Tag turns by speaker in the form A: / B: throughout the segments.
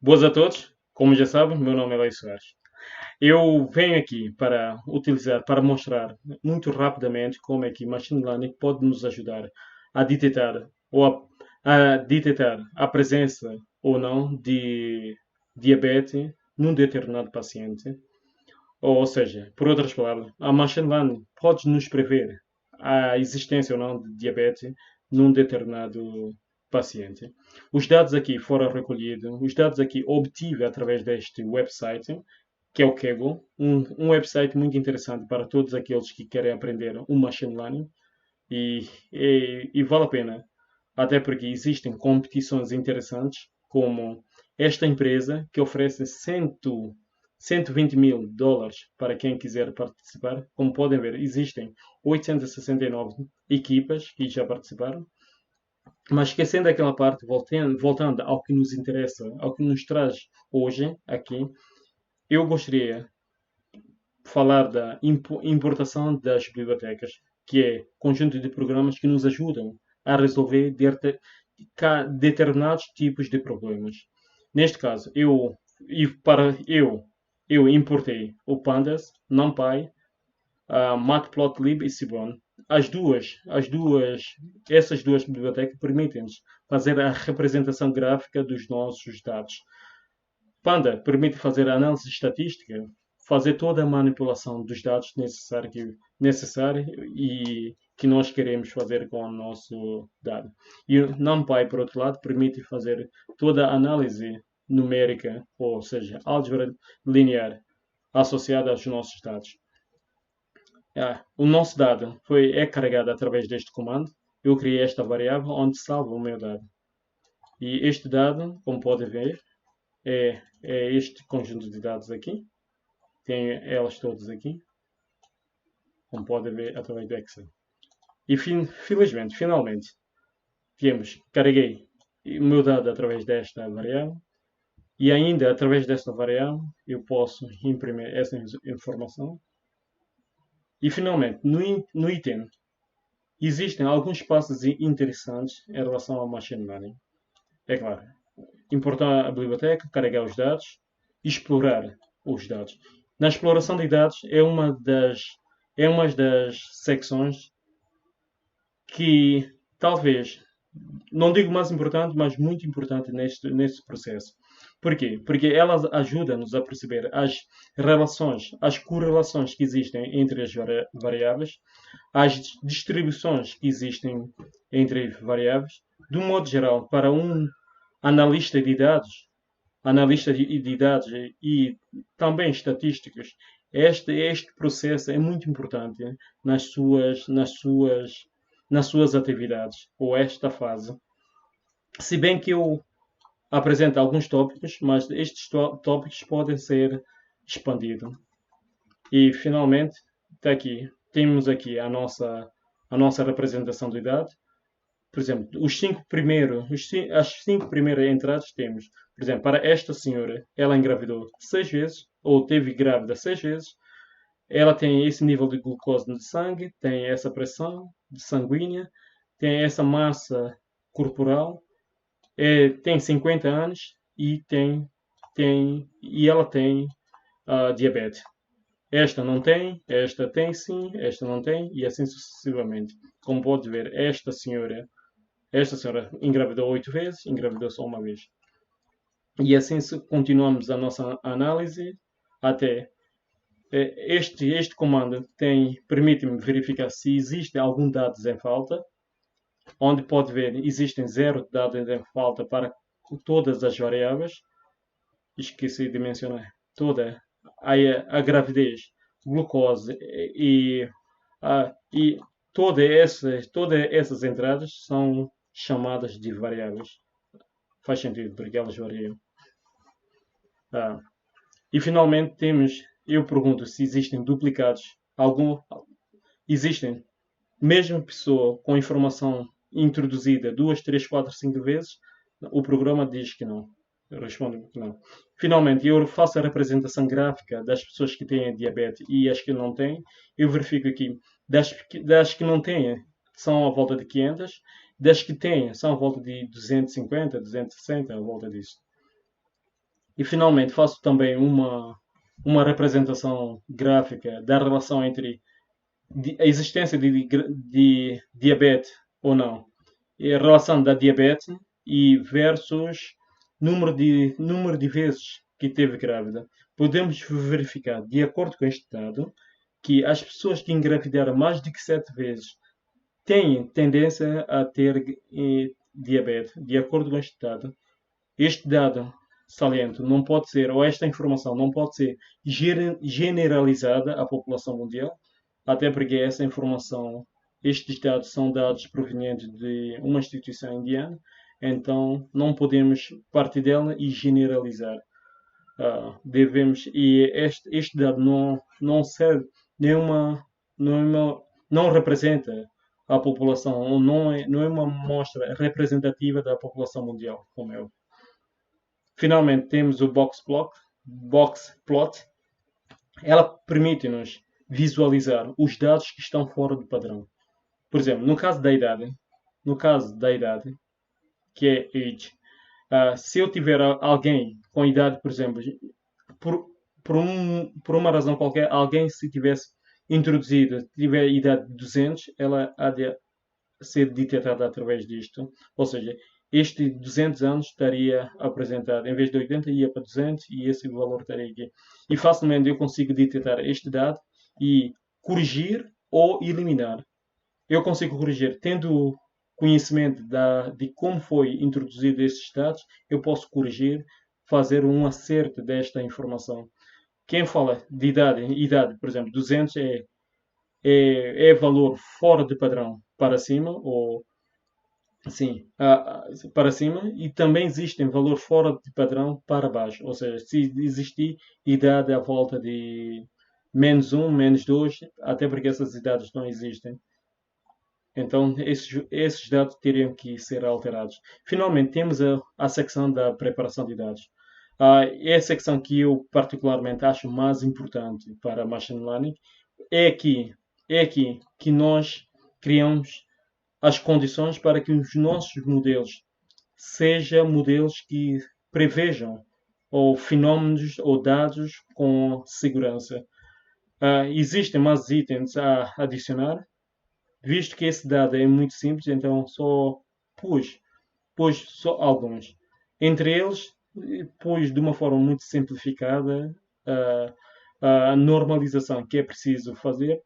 A: Boas a todos. Como já sabem, meu nome é Leio Soares. Eu venho aqui para mostrar muito rapidamente como é que Machine Learning pode nos ajudar a detectar a detectar a presença ou não de diabetes num determinado paciente. Ou seja, por outras palavras, a Machine Learning pode nos prever a existência ou não de diabetes num determinado paciente. Os dados aqui foram recolhidos, os dados aqui obtive através deste website, que é o Kaggle, um website muito interessante para todos aqueles que querem aprender o Machine Learning e vale a pena, até porque existem competições interessantes, como esta empresa que oferece 120 mil dólares para quem quiser participar. Como podem ver, existem 869 equipas que já participaram. Mas esquecendo aquela parte, voltando ao que nos interessa, ao que nos traz hoje aqui, eu gostaria de falar da importação das bibliotecas, que é conjunto de programas que nos ajudam a resolver determinados tipos de problemas. Neste caso, eu importei o Pandas, NumPy, Matplotlib e Seaborn. Essas duas bibliotecas permitem-nos fazer a representação gráfica dos nossos dados. Panda permite fazer a análise estatística, fazer toda a manipulação dos dados necessária e que nós queremos fazer com o nosso dado. E o NumPy, por outro lado, permite fazer toda a análise numérica, ou seja, álgebra linear associada aos nossos dados. O nosso dado é carregado através deste comando. Eu criei esta variável onde salvo o meu dado. E este dado, como podem ver, é este conjunto de dados aqui. Tem elas todas aqui, como podem ver através do Excel. E felizmente, finalmente, carreguei o meu dado através desta variável e ainda através desta variável eu posso imprimir essa informação. E finalmente, no item, existem alguns passos interessantes em relação ao Machine Learning. É claro, importar a biblioteca, carregar os dados e explorar os dados. Na exploração de dados é uma das secções que talvez, não digo mais importante, mas muito importante neste processo. Porquê? Porque ela ajuda-nos a perceber as relações, as correlações que existem entre as variáveis, as distribuições que existem entre variáveis, de um modo geral, para um analista de dados, e também estatísticas, este processo é muito importante nas suas atividades, ou esta fase. Se bem que eu apresento alguns tópicos, mas estes tópicos podem ser expandidos. E finalmente, temos aqui a nossa representação de idade. Por exemplo, as cinco primeiras entradas temos, por exemplo, para esta senhora, ela engravidou 6 vezes, ou teve grávida 6 vezes, ela tem esse nível de glucose no sangue, tem essa pressão sanguínea, tem essa massa corporal, tem 50 anos e ela tem diabetes. Esta não tem, esta tem sim, esta não tem, e assim sucessivamente. Como pode ver, esta senhora engravidou 8 vezes, engravidou só uma vez. E assim continuamos a nossa análise até este comando permite-me verificar se existe algum dados em falta, onde pode ver existem 0 dados em falta para todas as variáveis. Esqueci de mencionar toda a gravidez, glucose e todas essas entradas são chamadas de variáveis. Faz sentido, porque elas variam. Ah, e finalmente eu pergunto se existem duplicados. Existem, mesmo pessoa com informação introduzida 2, 3, 4, 5 vezes, o programa diz que não. Responde que não. Finalmente, eu faço a representação gráfica das pessoas que têm diabetes e as que não têm. Eu verifico aqui, das que não têm, são à volta de 500, das que têm, são à volta de 250, 260, à volta disso. E finalmente faço também uma representação gráfica da relação entre a existência de diabetes ou não. E a relação da diabetes e versus número de vezes que teve grávida. Podemos verificar, de acordo com este dado, que as pessoas que engravidaram mais de que 7 vezes têm tendência a ter diabetes, de acordo com este dado. Este dado saliente não pode ser, ou esta informação não pode ser generalizada à população mundial, até porque essa informação, estes dados são dados provenientes de uma instituição indiana, então não podemos partir dela e generalizar. Este dado não serve nenhuma, não representa a população, ou não é uma amostra representativa da população mundial, como é. Finalmente temos o box plot. Ela permite-nos visualizar os dados que estão fora do padrão. Por exemplo, no caso da idade, que é age, se eu tiver alguém com idade, por exemplo, por, por uma razão qualquer, alguém se tivesse introduzido, tiver idade de 200, ela há de ser detectada através disto. Ou seja, este 200 anos estaria apresentado, em vez de 80, ia para 200 e esse valor estaria aqui. E facilmente eu consigo detectar este dado e corrigir ou eliminar. Eu consigo corrigir, tendo conhecimento de como foi introduzido esses dados, eu posso corrigir, fazer um acerto desta informação. Quem fala de idade, por exemplo, 200 é valor fora de padrão para cima, ou sim, para cima, e também existem valor fora de padrão para baixo. Ou seja, se existir idade à volta de -1, -2, até porque essas idades não existem. Então, esses dados teriam que ser alterados. Finalmente, temos a secção da preparação de dados. É a secção que eu particularmente acho mais importante para Machine Learning. É aqui que nós criamos as condições para que os nossos modelos sejam modelos que prevejam ou fenómenos ou dados com segurança. Existem mais itens a adicionar, visto que esse dado é muito simples, então só pus, pus só alguns. Entre eles, pus de uma forma muito simplificada a normalização que é preciso fazer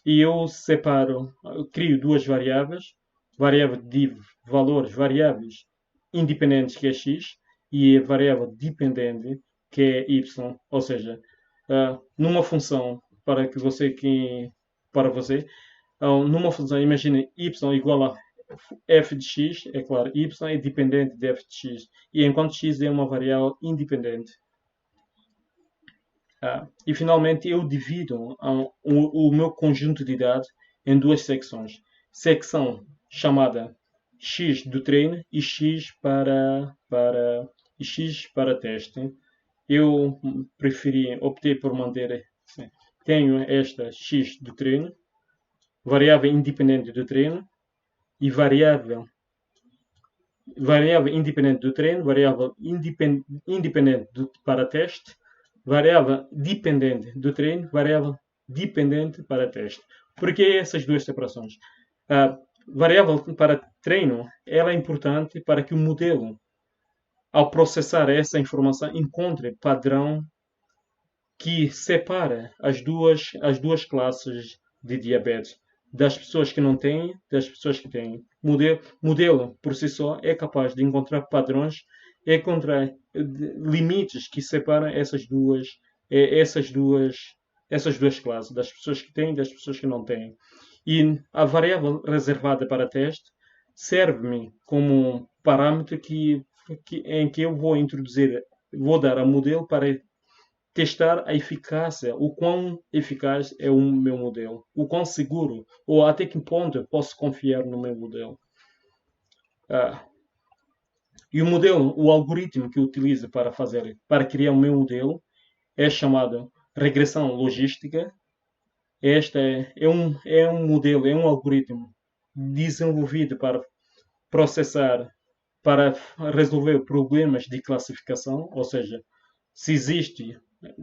A: e eu separo, eu crio duas variáveis de valores variáveis independentes que é x e a variável dependente que é y, ou seja, numa função para você numa função, imagina y igual a f de x, é claro, y é dependente de f de x, e enquanto x é uma variável independente. E finalmente eu divido o meu conjunto de dados em duas secções. Secção chamada x do treino e x para teste. Eu optei por manter, tenho esta x do treino, variável independente do treino e variável independente do treino, variável independente para teste, variável dependente do treino, variável dependente para teste. Por que essas duas separações? A variável para treino ela é importante para que o modelo, ao processar essa informação, encontre padrão que separa as duas classes de diabetes, das pessoas que não têm, das pessoas que têm. Modelo por si só é capaz de encontrar padrões, encontrar limites que separam essas duas classes, das pessoas que têm e das pessoas que não têm. E a variável reservada para teste serve-me como um parâmetro em que eu vou dar ao modelo para testar a eficácia, o quão eficaz é o meu modelo, o quão seguro, ou até que ponto eu posso confiar no meu modelo. E o algoritmo que eu utilizo para criar o meu modelo é chamado regressão logística. Este é um modelo, é um algoritmo desenvolvido para processar, para resolver problemas de classificação, ou seja, se existe,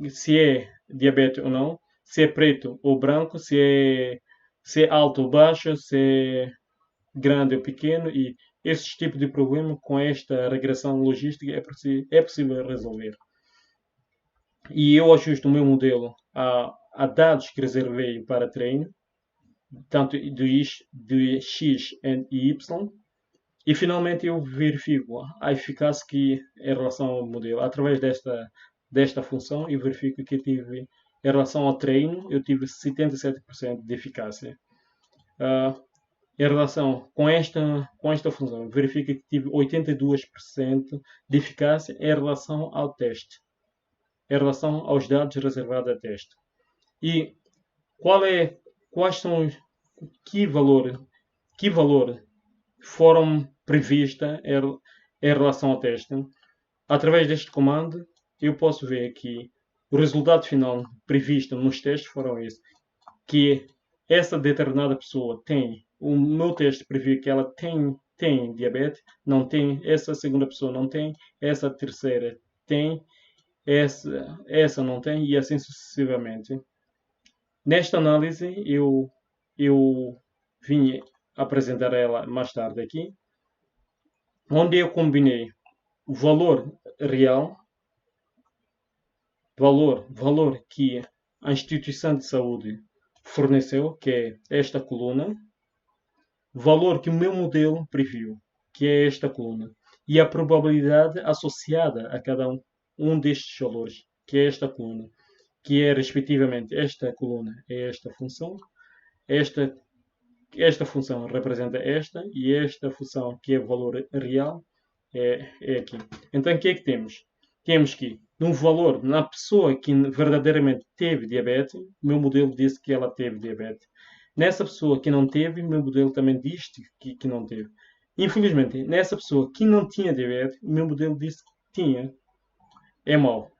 A: se é diabetes ou não, se é preto ou branco, se é alto ou baixo, se é grande ou pequeno, e esses tipos de problema com esta regressão logística é possível resolver. E eu ajusto o meu modelo a dados que reservei para treino, tanto do X e Y, e finalmente eu verifico a eficácia que em relação ao modelo. Através desta função, eu verifico que eu tive, em relação ao treino, eu tive 77% de eficácia. Uh, Em relação com esta função, verifica que tive 82% de eficácia em relação ao teste, em relação aos dados reservados a teste. E quais são, que valor, que valor foram previstas em relação ao teste? Através deste comando, eu posso ver que o resultado final previsto nos testes foram esse, que essa determinada pessoa tem, o meu teste prevê que ela tem diabetes, não tem, essa segunda pessoa não tem, essa terceira tem, essa não tem, e assim sucessivamente. Nesta análise, eu vim apresentar ela mais tarde aqui, onde eu combinei o valor real, valor que a instituição de saúde forneceu, que é esta coluna, valor que o meu modelo previu, que é esta coluna, e a probabilidade associada a cada um destes valores, que é esta coluna, que é respectivamente esta coluna é esta função, esta, esta função representa esta, e esta função, que é o valor real, é aqui. Então, o que é que temos? Temos que, num valor, na pessoa que verdadeiramente teve diabetes, o meu modelo disse que ela teve diabetes. Nessa pessoa que não teve, o meu modelo também diz que não teve. Infelizmente, nessa pessoa que não tinha diabetes, o meu modelo disse que tinha. É mau.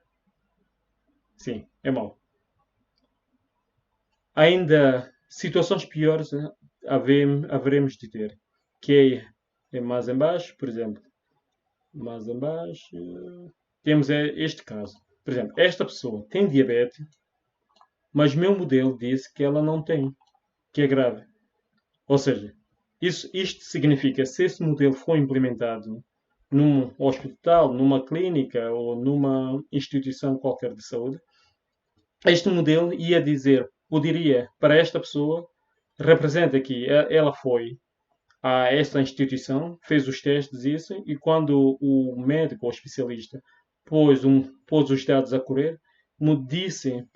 A: Sim, é mau. Ainda situações piores haveremos de ter. Que é mais em baixo, por exemplo. Mais em baixo. Temos este caso. Por exemplo, esta pessoa tem diabetes, mas o meu modelo disse que ela não tem, que é grave. Ou seja, isto significa, se esse modelo for implementado num hospital, numa clínica ou numa instituição qualquer de saúde, este modelo ia dizer, ou diria para esta pessoa, representa que ela foi a esta instituição, fez os testes isso, e quando o médico ou especialista pôs os dados a correr, disse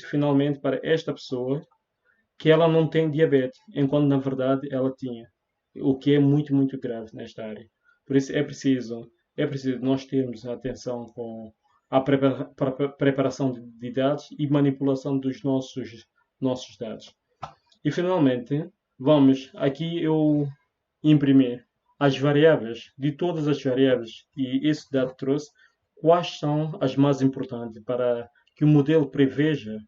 A: finalmente para esta pessoa que ela não tem diabetes, enquanto na verdade ela tinha, o que é muito, muito grave nesta área. Por isso é preciso nós termos atenção com a preparação de dados e manipulação dos nossos dados. E finalmente, aqui eu imprimir as variáveis, de todas as variáveis que esse dado trouxe, quais são as mais importantes para que o modelo preveja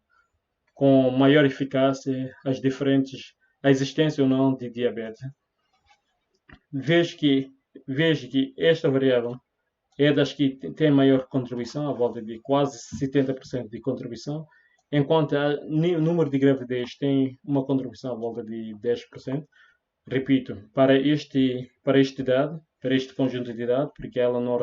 A: com maior eficácia a existência ou não de diabetes. Vejo que esta variável é das que tem maior contribuição, à volta de quase 70% de contribuição, enquanto o número de gravidez tem uma contribuição à volta de 10%. Repito, para este dado, para este conjunto de dados, porque ela não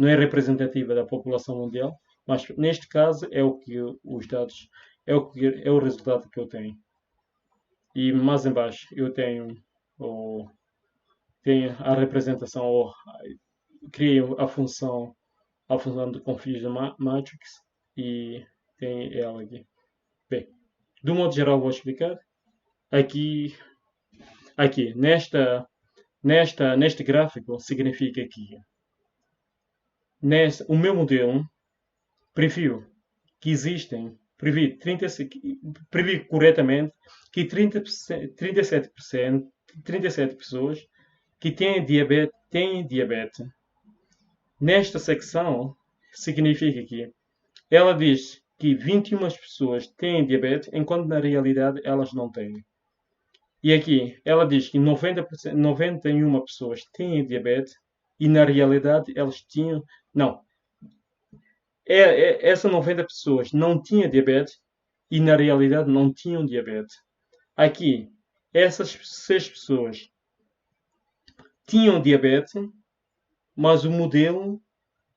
A: é representativa da população mundial, mas neste caso é o que os dados, é o resultado que eu tenho. E mais embaixo eu tenho a representação, ou criei a função de Confusion Matrix, e tem ela aqui. Bem, de um modo geral vou explicar. Aqui neste gráfico significa que o meu modelo previu que previ corretamente que 37 pessoas que têm diabetes. Nesta secção significa que ela diz que 21 pessoas têm diabetes, enquanto na realidade elas não têm. E aqui ela diz que 91 pessoas têm diabetes e na realidade elas tinham. Não. Essas 90 pessoas não tinham diabetes e na realidade não tinham diabetes. Aqui, essas 6 pessoas tinham diabetes, mas o modelo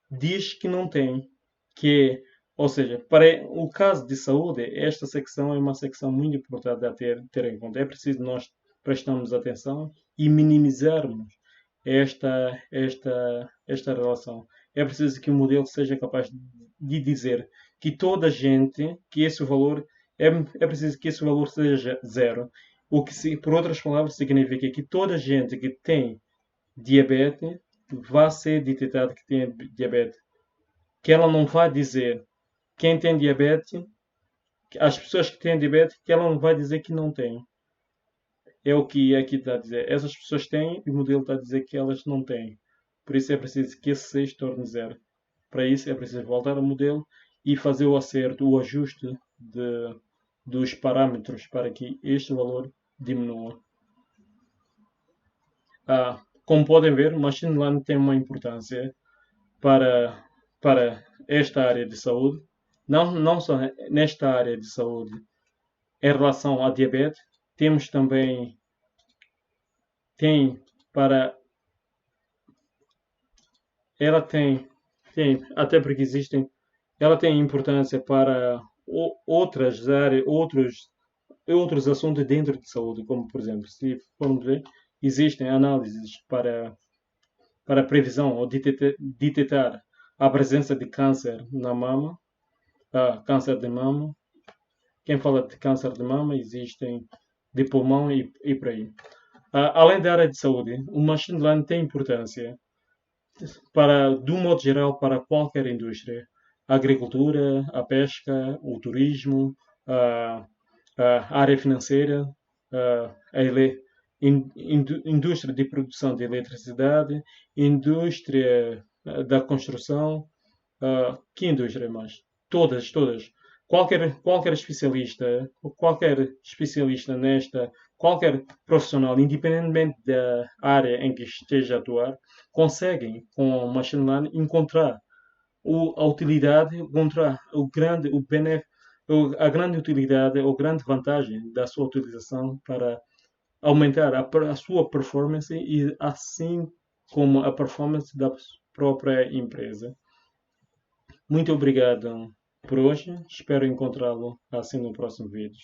A: diz que não tem. Que é, ou seja, para o caso de saúde, esta secção é uma secção muito importante a ter em conta. É preciso nós prestarmos atenção e minimizarmos esta relação. É preciso que o modelo seja capaz de dizer que toda a gente, que esse valor, é preciso que esse valor seja zero. O que, por outras palavras, significa que toda a gente que tem diabetes vai ser detectada que tem diabetes. Que ela não vai dizer quem tem diabetes, as pessoas que têm diabetes, que ela não vai dizer que não tem. É o que aqui está a dizer. Essas pessoas têm e o modelo está a dizer que elas não têm. Por isso é preciso que esse 6 torne zero. Para isso é preciso voltar ao modelo e fazer o acerto, o ajuste dos parâmetros para que este valor diminua. Como podem ver, o Machine Learning tem uma importância para, para esta área de saúde, não só nesta área de saúde, em relação à diabetes, temos também, tem para, ela até porque existem, ela tem importância para outras áreas, outros assuntos dentro de saúde, como por exemplo, se formos ver, existem análises para previsão ou detectar a presença de câncer na mama, câncer de mama. Quem fala de câncer de mama, existem de pulmão e por aí. Além da área de saúde, o machine learning tem importância para, de um modo geral, para qualquer indústria. A agricultura, a pesca, o turismo, a, a área financeira, a indústria de produção de eletricidade, indústria da construção, que indústria mais? Todas. Qualquer especialista nesta, qualquer profissional, independentemente da área em que esteja a atuar, conseguem, com o machine learning, encontrar a utilidade, encontrar a grande utilidade ou grande vantagem da sua utilização para aumentar a sua performance e assim como a performance da própria empresa. Muito obrigado por hoje. Espero encontrá-lo assim no próximo vídeo.